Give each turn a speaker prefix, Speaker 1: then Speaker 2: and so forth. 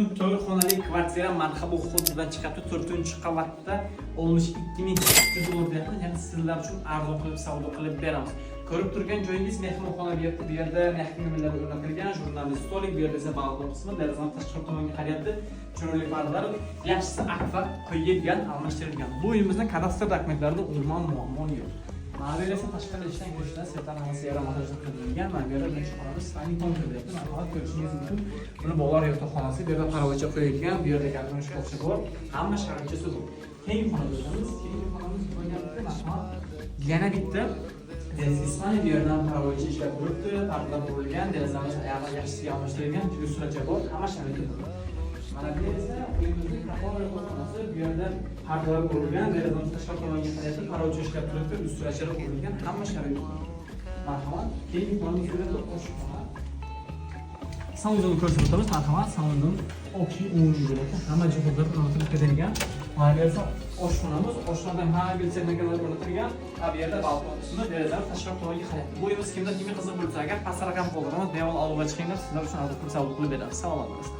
Speaker 1: uchun 4 xonali kvartira marhabo hududidan chiqadi. 4-qavatda 62300 dollar yaqin, ya'ni sizlar uchun arzon qilib savdo qilib beramiz. Ko'rib turgan joyingiz mehmonxona berdi. Bu yerda mehmonlar o'rnatilgan, jurnalist stolik, bu yerda esa balkon qismi, derazadan tashqari tomonga qarayapti. Chiroyli pardalar, yaxshisi akfa qo'yilgan, almashtirilgan. Bu uyimizning kadastr dokumentlarida umuman muammo yo'q. Mana esa tashqari ishdan kirishda setan havasi yaramatoqli qilingan. Mana bu yerda birinchi xonamiz sanitar bo'lyapti. Mana hozir ko'rishingiz mumkin. Buni bolalar yotoqxonasi, bu yerda qarovocha qo'yilgan, bu yerda gardon shkafchi bor. Hamma sharoitchasi bor. Keyingi xonamiz, bo'lyapti. Mana yana bitta Ispaniya bu yerdan qarovochi ishlab turibdi, pardalar qurilgan, derazamiz ayog'i yaxshisiga almashtirilgan, lyustracha bor, hamma sharoiti bor. Mana bu esa uyimizning qarovochi xonasi, bu yerda pardalar qurilgan, derazamiz tashqari tomonga qarayapti, qarovochi ishlab turibdi, lyustrachalar qurilgan, hamma sharoiti bor. Marhamat, keyingi xonamiz esa oshxona. Salonni ko'rsatib o'tamiz, marhamat, salonning общий umumiy bo'ladi, hamma jihatlar o'rnatilib ketilgan. Mana bu esa oshxonamiz, oshxonada mobil texnikalar o'rnatilgan. Bu yerda balkon qismi, derazalar tashqari tomonga qarayapti. Bu uyimiz kimda kimga qiziq bo'lsa, agar past raqam qo'ldiramiz, bemalol olib chiqinglar, sizlar uchun arzon savdo qilib beramiz. Salomat bo'ling.